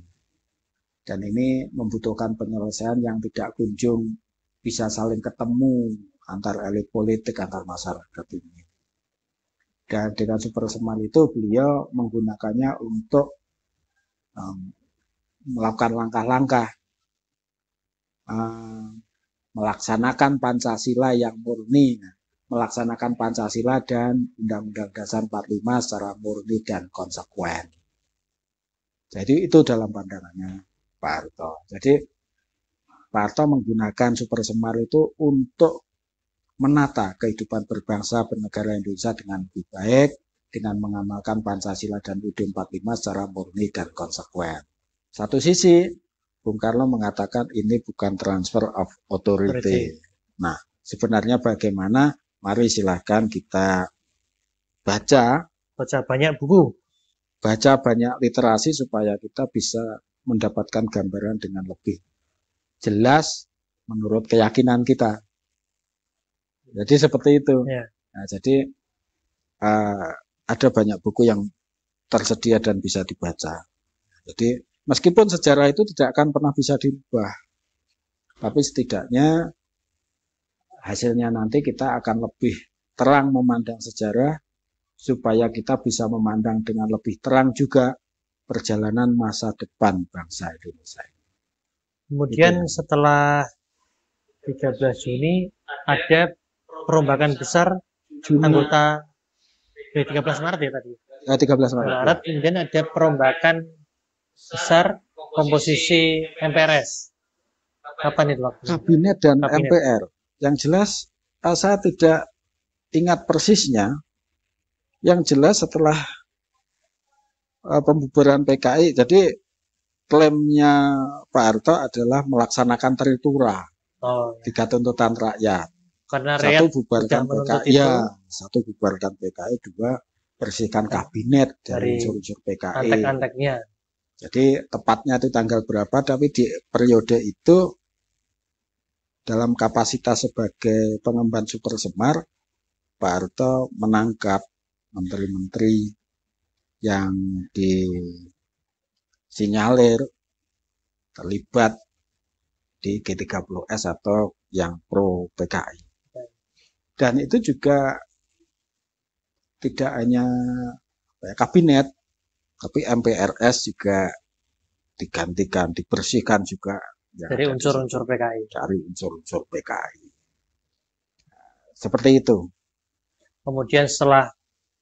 Dan ini membutuhkan penyelesaian yang tidak kunjung bisa saling ketemu antar elit politik, antar masyarakat ini. Dan dengan Super Semar itu beliau menggunakannya untuk melakukan langkah-langkah melaksanakan Pancasila yang murni, melaksanakan Pancasila dan Undang-Undang Dasar 45 secara murni dan konsekuen. Jadi itu dalam pandangannya Pak Harto. Jadi Pak Harto menggunakan Super Semar itu untuk menata kehidupan berbangsa bernegara Indonesia dengan lebih baik, dengan mengamalkan Pancasila dan UUD 45 secara murni dan konsekuen. Satu sisi, Bung Karno mengatakan ini bukan transfer of authority. Nah, sebenarnya bagaimana? Mari silahkan kita baca banyak buku, baca banyak literasi supaya kita bisa mendapatkan gambaran dengan lebih jelas menurut keyakinan kita. Jadi seperti itu. Nah, jadi ada banyak buku yang tersedia dan bisa dibaca. Jadi meskipun sejarah itu tidak akan pernah bisa diubah, tapi setidaknya hasilnya nanti kita akan lebih terang memandang sejarah supaya kita bisa memandang dengan lebih terang juga perjalanan masa depan bangsa Indonesia. Kemudian itu. Setelah 13 Juni ada perombakan besar anggota 13 Maret ya tadi. 13 Maret. Kemudian ada perombakan besar komposisi MPRS. Kapan itu waktu? Kabinet dan MPR. Yang jelas saya tidak ingat persisnya. Yang jelas setelah pembubaran PKI, jadi klaimnya Pak Harto adalah melaksanakan teritura. Tiga tuntutan rakyat. Karena satu bubarkan PKI, satu bubarkan PKI, dua bersihkan kabinet dari unsur-unsur PKI. Antek-anteknya. Jadi tepatnya itu tanggal berapa, tapi di periode itu dalam kapasitas sebagai pengemban Super Semar, Pak Harto menangkap menteri-menteri yang disinyalir terlibat di G30S atau yang pro PKI. Dan itu juga tidak hanya kabinet, tapi MPRS juga digantikan, dibersihkan juga. Dari unsur-unsur PKI. Dari unsur-unsur PKI. Seperti itu. Kemudian setelah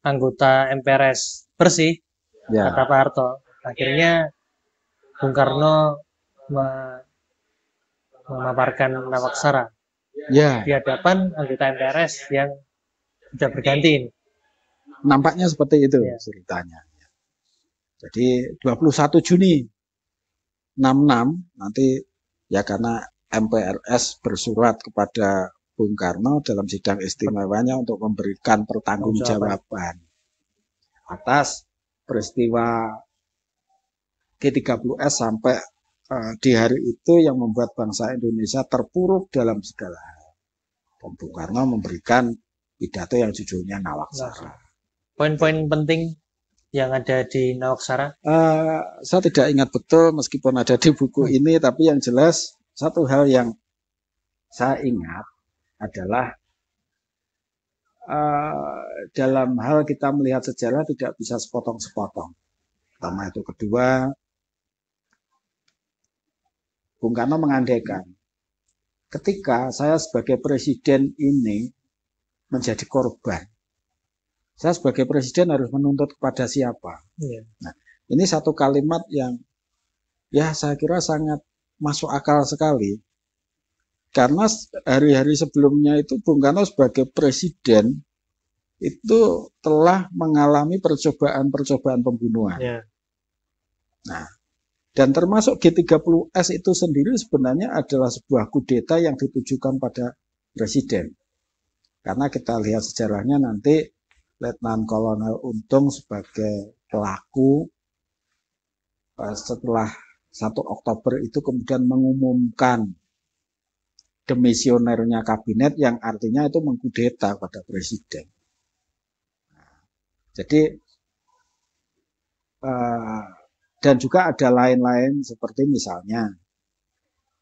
anggota MPRS bersih, kata Pak Harto, akhirnya Bung Karno memaparkan Nawaksara di hadapan anggota MPRS yang sudah berganti ini. Nampaknya seperti itu ceritanya. Jadi 21 Juni 66 nanti ya karena MPRS bersurat kepada Bung Karno dalam sidang istimewanya untuk memberikan pertanggungjawaban atas peristiwa G30S sampai di hari itu yang membuat bangsa Indonesia terpuruk dalam segala hal. Dan Bung Karno memberikan pidato yang judulnya Nawaksara. Poin-poin penting yang ada di Nawaksara? Saya tidak ingat betul meskipun ada di buku ini, tapi yang jelas satu hal yang saya ingat adalah dalam hal kita melihat sejarah tidak bisa sepotong-sepotong. Pertama itu. Kedua, Bung Karno mengandaikan ketika saya sebagai presiden ini menjadi korban, saya sebagai presiden harus menuntut kepada siapa? Nah, ini satu kalimat yang ya saya kira sangat masuk akal sekali. Karena hari-hari sebelumnya itu Bung Karno sebagai presiden itu telah mengalami percobaan-percobaan pembunuhan. Nah, dan termasuk G30S itu sendiri sebenarnya adalah sebuah kudeta yang ditujukan pada presiden. Karena kita lihat sejarahnya nanti Letnan Kolonel Untung sebagai pelaku setelah 1 Oktober itu kemudian mengumumkan demisionernya kabinet yang artinya itu mengkudeta pada presiden. Jadi dan juga ada lain-lain seperti misalnya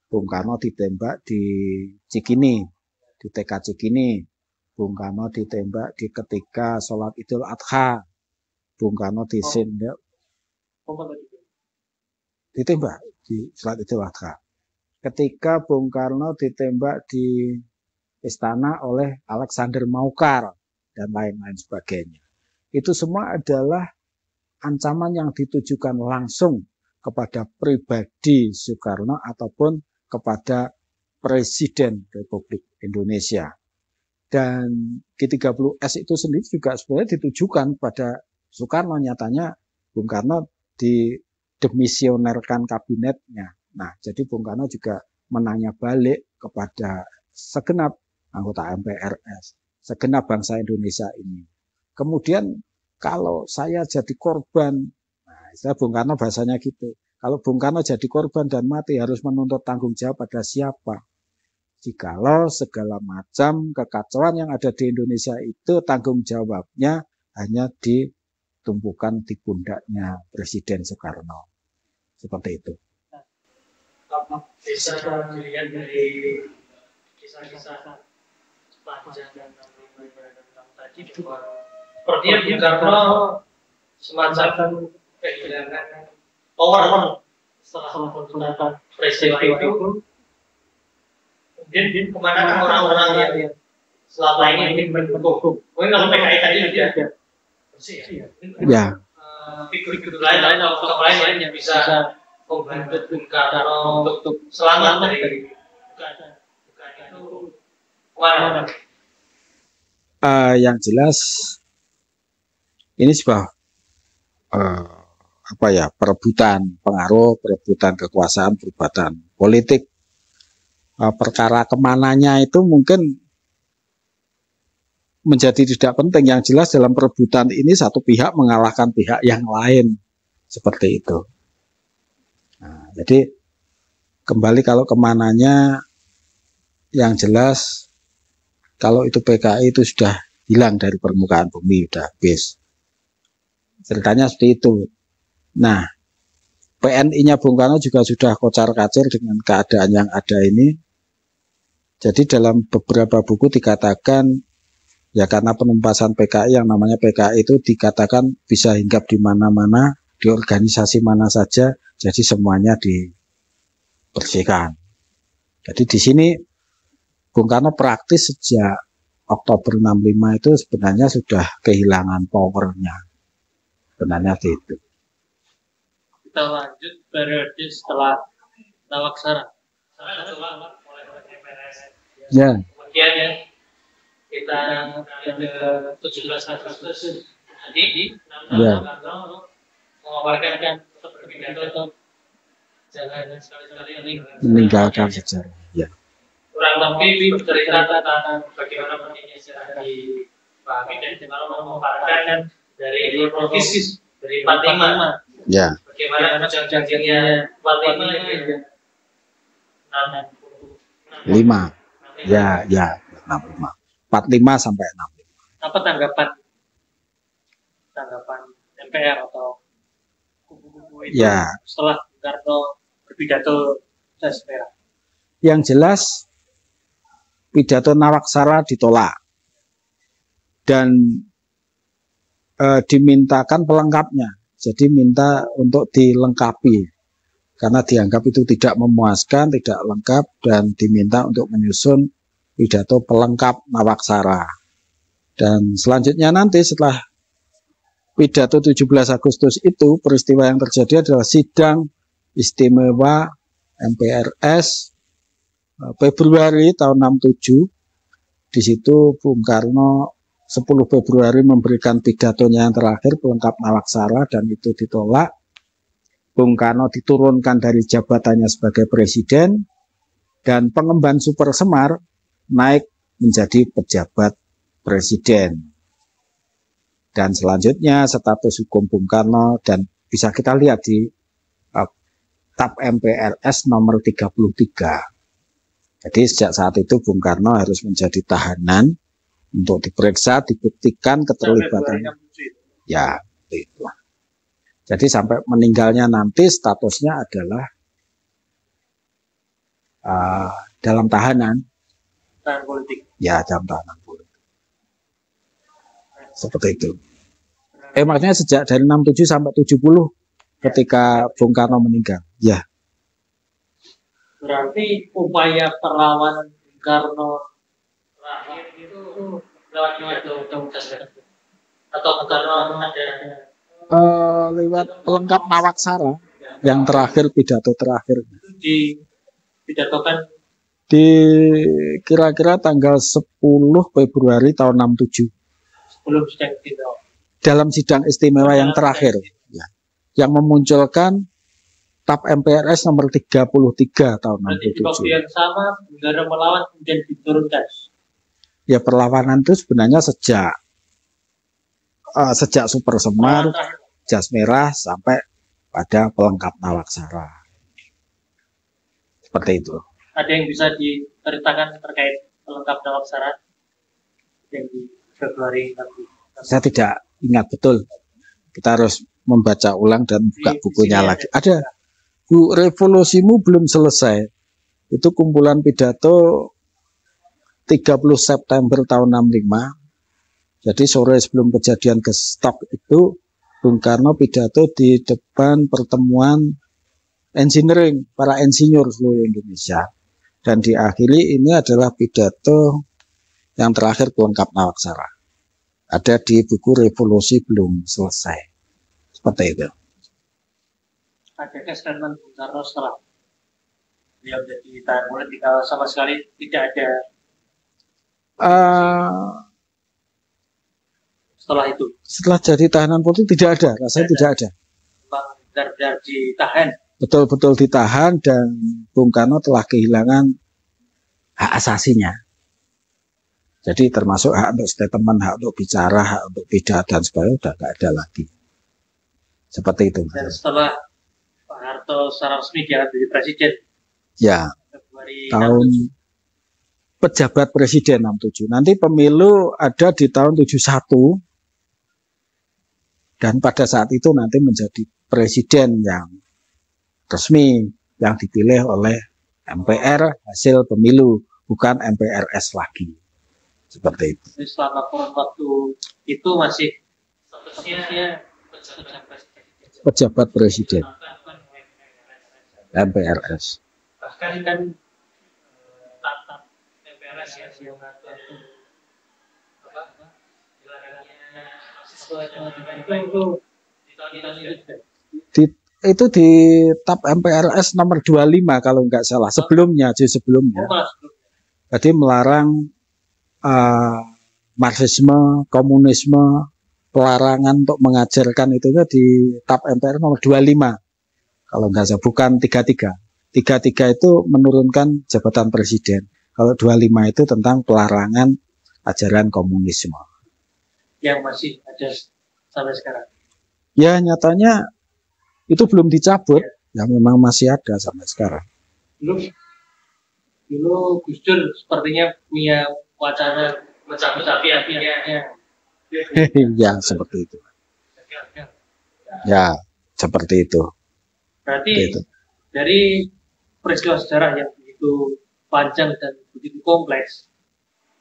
Bung Karno ditembak di Cikini, di TK Cikini. Bung Karno ditembak di ketika sholat Idul Adha. Bung Karno ditembak di sholat Idul Adha. Ketika Bung Karno ditembak di istana oleh Alexander Maukar dan lain-lain sebagainya. Itu semua adalah ancaman yang ditujukan langsung kepada pribadi Soekarno ataupun kepada Presiden Republik Indonesia. Dan G30S itu sendiri juga sebenarnya ditujukan pada Soekarno. Nyatanya Bung Karno didemisionerkan kabinetnya. Nah, jadi Bung Karno juga menanya balik kepada segenap anggota MPRS, segenap bangsa Indonesia ini. Kemudian kalau saya jadi korban, nah, saya Bung Karno bahasanya gitu. Kalau Bung Karno jadi korban dan mati harus menuntut tanggung jawab pada siapa? Jikalau segala macam kekacauan yang ada di Indonesia itu tanggung jawabnya hanya ditumpukan di pundaknya Presiden Soekarno. Seperti itu. Bisa dilihat dari kisah-kisah panjang dan tadi bahwa sepertinya Bung Karno semacam kehilangan power setelah menggunakan peristiwa itu. Kemudian kemana orang-orang yang selama ini mendukung? Mungkin kalau PKI tadi sudah bersih ya. Figur-figur lain atau tokoh lain yang bisa membantu Bung Karno untuk selamat dari bukan itu kemana? Yang jelas ini sebuah perebutan pengaruh, perebutan kekuasaan, perebutan politik. Perkara kemananya itu mungkin menjadi tidak penting. Yang jelas dalam perebutan ini satu pihak mengalahkan pihak yang lain, seperti itu. Nah, jadi kembali kalau kemananya, yang jelas kalau itu PKI itu sudah hilang dari permukaan bumi, sudah habis. Ceritanya seperti itu. Nah, PNI-nya Bung Karno juga sudah kocar-kacir dengan keadaan yang ada ini. Jadi dalam beberapa buku dikatakan, ya karena penumpasan PKI yang namanya PKI itu dikatakan bisa hinggap di mana-mana, di organisasi mana saja, jadi semuanya dibersihkan. Jadi di sini Bung Karno praktis sejak Oktober 65 itu sebenarnya sudah kehilangan powernya. Sebenarnya itu. Kita lanjut periode setelah Nawaksara. Ya. Kemudian kita ke 17 Agustus tadi Ya. mengeluarkan pidato jangan sekali-kali meninggalkan sejarah. Ya. kurang Rampi bercerita tentang bagaimana pentingnya sejarah dipahami dan bagaimana memaparkan dari kronologis dari 45. Ya. Bagaimana janjinya 45 ini? 5. Ya, 65. 45 sampai 65. Apa tanggapan MPR atau kubu-kubu itu setelah Bung Karno berpidato jas merah? Yang jelas pidato Nawaksara ditolak dan dimintakan pelengkapnya. Jadi minta untuk dilengkapi karena dianggap itu tidak memuaskan, tidak lengkap, dan diminta untuk menyusun pidato pelengkap Nawaksara. Dan selanjutnya nanti setelah pidato 17 Agustus itu, peristiwa yang terjadi adalah sidang istimewa MPRS Februari tahun 67. Di situ Bung Karno 10 Februari memberikan pidatonya yang terakhir pelengkap Nawaksara dan itu ditolak. Bung Karno diturunkan dari jabatannya sebagai presiden dan pengemban Super Semar naik menjadi pejabat presiden. Dan selanjutnya status hukum Bung Karno dan bisa kita lihat di TAP MPRS nomor 33. Jadi sejak saat itu Bung Karno harus menjadi tahanan untuk diperiksa, dibuktikan keterlibatannya. Ya, itu. Jadi sampai meninggalnya nanti statusnya adalah dalam tahanan. Tahanan politik. Ya, dalam tahanan politik. Seperti itu. Maksudnya sejak dari 67 sampai 70 ketika Bung Karno meninggal. Ya. Berarti upaya perlawanan Bung Karno terakhir itu lewat atau Bung Karno ada lewat pelengkap Nawaksara yang terakhir, pidato terakhir. Itu dipidatokan di kira-kira tanggal 10 Februari tahun 67. Sebelum sidang istimewa. Dalam sidang istimewa yang terakhir. Ya. Yang memunculkan TAP MPRS nomor 33 tahun 67. Di waktu yang sama, Bung Karno melawan kemudian diturunkan. Ya, perlawanan itu sebenarnya sejak Super Semar, jas merah sampai pada pelengkap Nawaksara. Seperti itu. Ada yang bisa diceritakan terkait pelengkap Nawaksara yang di Februari nanti? Saya tidak ingat betul. Kita harus membaca ulang dan buka bukunya lagi. Ada. Bu, revolusimu belum selesai. Itu kumpulan pidato 30 September tahun 65. Jadi sore sebelum kejadian ke stok itu Bung Karno pidato di depan pertemuan engineering, para insinyur seluruh Indonesia. Dan diakhiri ini adalah pidato yang terakhir pelengkap Nawaksara. Ada di buku Revolusi Belum Selesai. Seperti itu. Adakah statement Bung Karno setelah beliau menjadi tahanan politik sama sekali tidak ada setelah itu? Setelah jadi tahanan politik tidak ada, rasanya tidak ada. Benar-benar ditahan. Betul-betul ditahan dan Bung Karno telah kehilangan hak asasinya. Jadi termasuk hak untuk statement, hak untuk bicara, hak untuk pidato dan sebagainya sudah tidak ada lagi. Seperti itu. Dan setelah Pak Harto secara resmi diangkat menjadi presiden. Ya. Februari tahun 67. Pejabat presiden 67. Nanti pemilu ada di tahun 71. Dan pada saat itu nanti menjadi presiden yang resmi yang dipilih oleh MPR hasil pemilu, bukan MPRS lagi. Seperti itu. Jadi selama kurun waktu itu masih statusnya pejabat presiden MPRS. Bahkan kan tatap MPRS yang mengatur itu di TAP MPRS nomor 25 kalau nggak salah, sebelumnya. Jadi melarang Marxisme, komunisme, pelarangan untuk mengajarkan itu di TAP MPR nomor 25 kalau nggak salah, bukan 33. 33 itu menurunkan jabatan presiden. Kalau 25 itu tentang pelarangan ajaran komunisme. Yang masih ada sampai sekarang. Ya nyatanya itu belum dicabut, ya memang masih ada sampai sekarang. Dulu Gus Dur sepertinya punya wacana mencabut api-apinya. Ya seperti itu. Ya seperti itu. Berarti itu. Dari peristiwa sejarah yang begitu panjang dan begitu kompleks,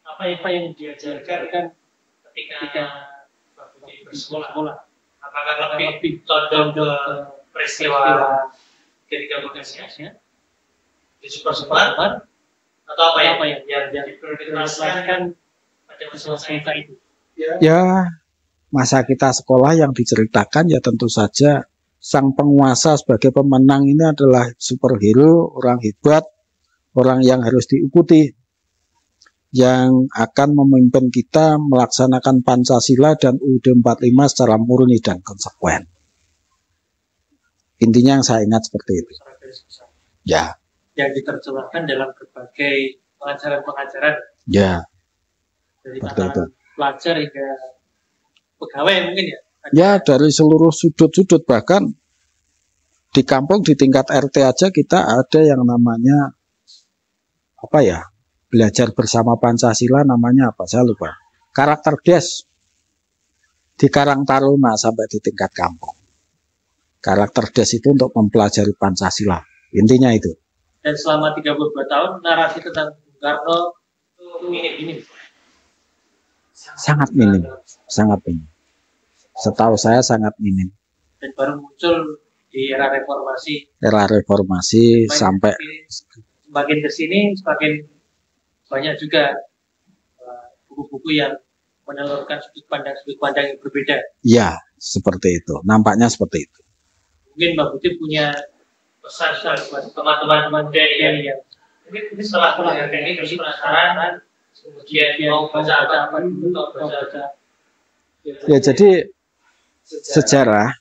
apa yang diajarkan kan ketika bersekolah? Apakah lebih condong ke peristiwa ketika Indonesia di Super atau apa yang diprioritaskan pada masa itu? Ya masa kita sekolah yang diceritakan ya tentu saja sang penguasa sebagai pemenang ini adalah superhero, orang hebat, orang yang harus diikuti, yang akan memimpin kita melaksanakan Pancasila dan UUD 45 secara murni dan konsekuen. Intinya yang saya ingat seperti itu. Ya. Yang diterjemahkan dalam berbagai pengajaran-pengajaran. Ya. Dari pelajar hingga pegawai mungkin ya. Ya, dari seluruh sudut-sudut, bahkan di kampung di tingkat RT aja kita ada yang namanya apa ya? Belajar bersama Pancasila, namanya apa? Saya lupa. Karakter des di Karang Taruna sampai di tingkat kampung. Karakter des itu untuk mempelajari Pancasila. Intinya itu. Dan selama 32 tahun narasi tentang Bung Karno itu minim. Sangat minim, sangat minim. Setahu saya sangat minim. Dan baru muncul di era reformasi. Era reformasi sampai semakin kesini semakin banyak juga buku-buku yang menelurkan sudut pandang yang berbeda. Ya, seperti itu. Nampaknya seperti itu. Mungkin Mbak Putih punya pesan buat teman-teman DNI yang mungkin setelah ini terus penasaran, kemudian mau baca apa dulu, mau baca. Ya, jadi sejarah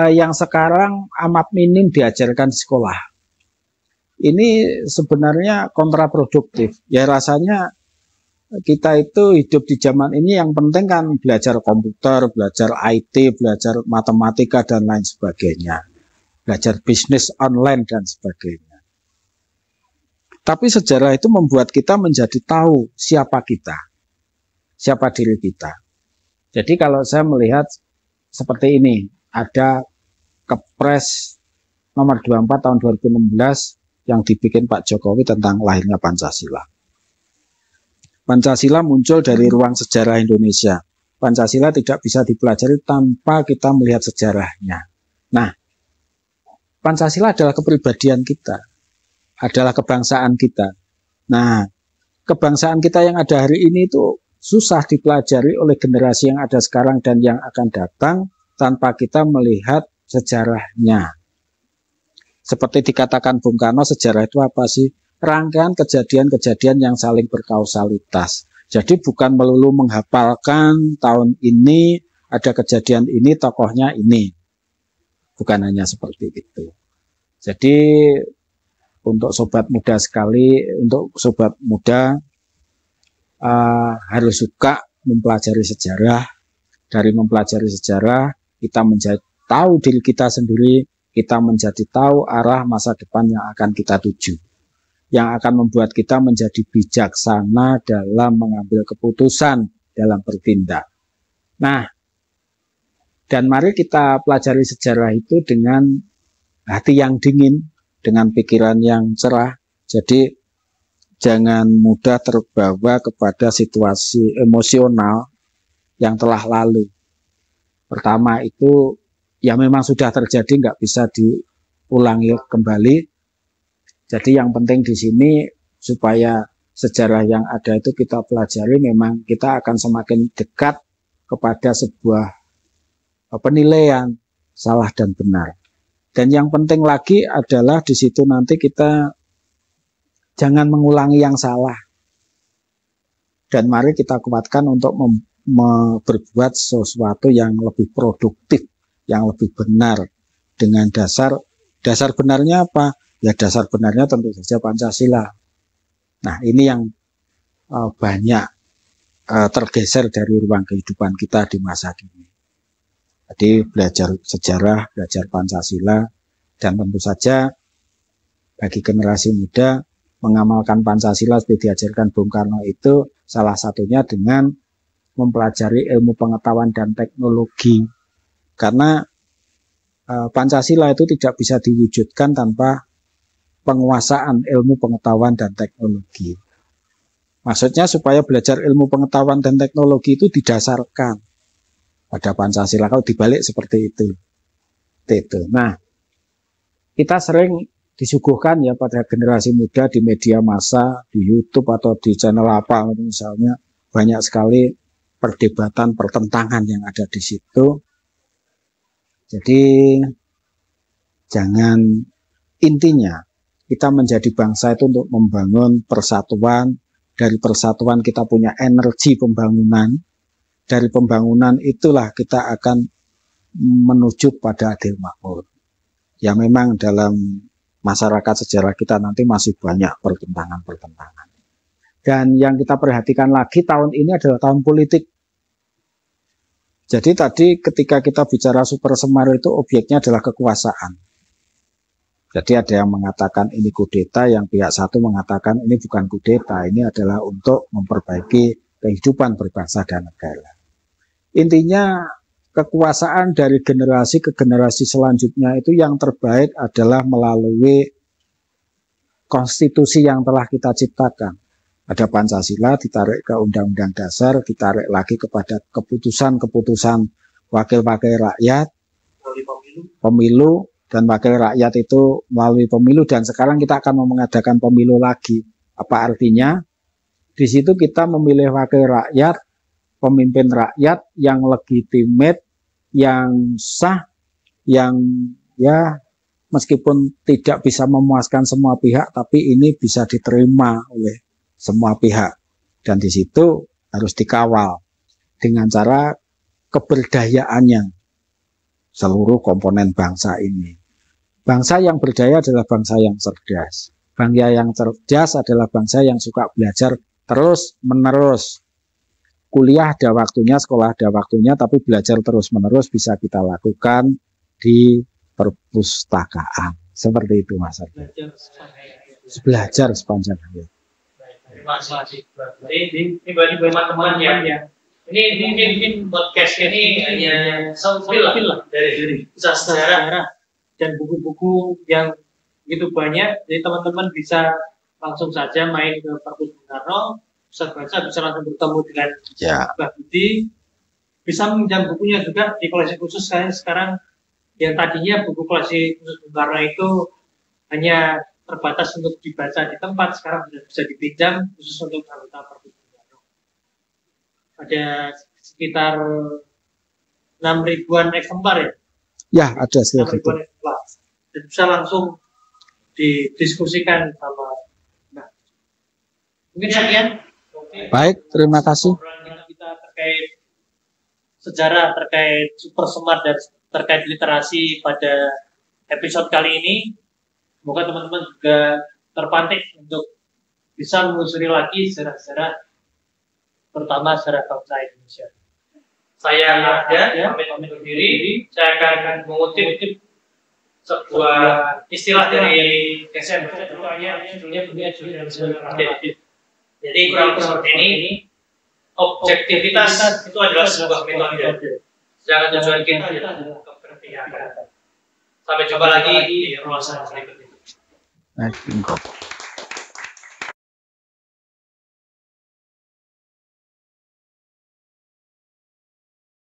yang sekarang amat minim diajarkan di sekolah. Ini sebenarnya kontraproduktif. Ya rasanya kita itu hidup di zaman ini yang penting kan belajar komputer, belajar IT, belajar matematika dan lain sebagainya. Belajar bisnis online dan sebagainya. Tapi sejarah itu membuat kita menjadi tahu siapa kita, siapa diri kita. Jadi kalau saya melihat seperti ini, ada Kepres nomor 24 tahun 2016 yang dibikin Pak Jokowi tentang lahirnya Pancasila. Pancasila muncul dari ruang sejarah Indonesia. Pancasila tidak bisa dipelajari tanpa kita melihat sejarahnya. Nah, Pancasila adalah kepribadian kita, adalah kebangsaan kita. Nah, kebangsaan kita yang ada hari ini itu susah dipelajari oleh generasi yang ada sekarang dan yang akan datang tanpa kita melihat sejarahnya. Seperti dikatakan Bung Karno, sejarah itu apa sih? Rangkaian kejadian-kejadian yang saling berkausalitas. Jadi bukan melulu menghafalkan tahun ini ada kejadian ini, tokohnya ini. Bukan hanya seperti itu. Jadi untuk sobat muda sekali, untuk sobat muda harus suka mempelajari sejarah. Dari mempelajari sejarah, kita menjadi tahu diri kita sendiri, kita menjadi tahu arah masa depan yang akan kita tuju. Yang akan membuat kita menjadi bijaksana dalam mengambil keputusan, dalam bertindak. Nah, dan mari kita pelajari sejarah itu dengan hati yang dingin, dengan pikiran yang cerah. Jadi jangan mudah terbawa kepada situasi emosional yang telah lalu. Pertama itu ya memang sudah terjadi, nggak bisa diulangi kembali. Jadi yang penting di sini supaya sejarah yang ada itu kita pelajari, memang kita akan semakin dekat kepada sebuah penilaian salah dan benar. Dan yang penting lagi adalah di situ nanti kita jangan mengulangi yang salah. Dan mari kita kuatkan untuk berbuat sesuatu yang lebih produktif, yang lebih benar. Dengan dasar benarnya apa? Ya dasar benarnya tentu saja Pancasila. Nah, ini yang banyak tergeser dari ruang kehidupan kita di masa kini. Jadi belajar sejarah, belajar Pancasila, dan tentu saja bagi generasi muda mengamalkan Pancasila seperti diajarkan Bung Karno itu salah satunya dengan mempelajari ilmu pengetahuan dan teknologi. Karena Pancasila itu tidak bisa diwujudkan tanpa penguasaan ilmu pengetahuan dan teknologi. Maksudnya supaya belajar ilmu pengetahuan dan teknologi itu didasarkan pada Pancasila. Kalau dibalik seperti itu. Nah, kita sering disuguhkan ya pada generasi muda di media massa, di YouTube atau di channel apa misalnya, banyak sekali perdebatan, pertentangan yang ada di situ. Jadi jangan, intinya kita menjadi bangsa itu untuk membangun persatuan. Dari persatuan kita punya energi pembangunan. Dari pembangunan itulah kita akan menuju pada adil makmur. Ya memang dalam masyarakat sejarah kita nanti masih banyak pertentangan-pertentangan. Dan yang kita perhatikan lagi tahun ini adalah tahun politik. Jadi tadi ketika kita bicara Super Semar itu objeknya adalah kekuasaan. Jadi ada yang mengatakan ini kudeta, yang pihak satu mengatakan ini bukan kudeta, ini adalah untuk memperbaiki kehidupan berbangsa dan negara. Intinya kekuasaan dari generasi ke generasi selanjutnya itu yang terbaik adalah melalui konstitusi yang telah kita ciptakan. Ada Pancasila, ditarik ke Undang-Undang Dasar, ditarik lagi kepada keputusan-keputusan wakil-wakil rakyat, pemilu, dan wakil rakyat itu melalui pemilu, dan sekarang kita akan mengadakan pemilu lagi. Apa artinya? Di situ kita memilih wakil rakyat, pemimpin rakyat yang legitimate, yang sah, yang ya meskipun tidak bisa memuaskan semua pihak, tapi ini bisa diterima oleh semua pihak. Dan di situ harus dikawal dengan cara keberdayaannya seluruh komponen bangsa ini. Bangsa yang berdaya adalah bangsa yang cerdas. Bangsa yang cerdas adalah bangsa yang suka belajar terus-menerus. Kuliah ada waktunya, sekolah ada waktunya, tapi belajar terus-menerus bisa kita lakukan di perpustakaan. Seperti itu Mas Ardi. Belajar sepanjang hayat. Terima kasih. Ini bagi teman-teman yang ini mungkin podcast ini hanya sampel dari kisah sejarah dan buku-buku yang begitu banyak. Jadi teman-teman bisa langsung saja main ke Perpus Bung Karno, Pusat Baca, bisa langsung bertemu dengan Mbak Budi. Bisa meminjam bukunya juga di koleksi khusus. Saya sekarang yang tadinya buku koleksi khusus Bung Karno itu hanya terbatas untuk dibaca di tempat, sekarang sudah bisa dipinjam khusus untuk anggota Perpus Bung Karno. Ada sekitar 6.000-an eksemplar ya? Ya, ada sekitar 6.000-an eksemplar. Dan bisa langsung didiskusikan sama Mbak. Mungkin sekian. Baik, terima kasih. Kita terkait sejarah, terkait Super Semar, dan terkait literasi pada episode kali ini. Semoga teman-teman juga terpantik untuk bisa menelusuri lagi sejarah-sejarah, terutama sejarah bangsa Indonesia. Saya ada, pamit undur diri. Saya akan mengutip sebuah istilah dari KSM. Jadi kurang lebih seperti ini. Objektivitas itu adalah sebuah metode. Jangan tujuan kita adalah keberpihakan. Sampai jumpa lagi di ruang berikutnya.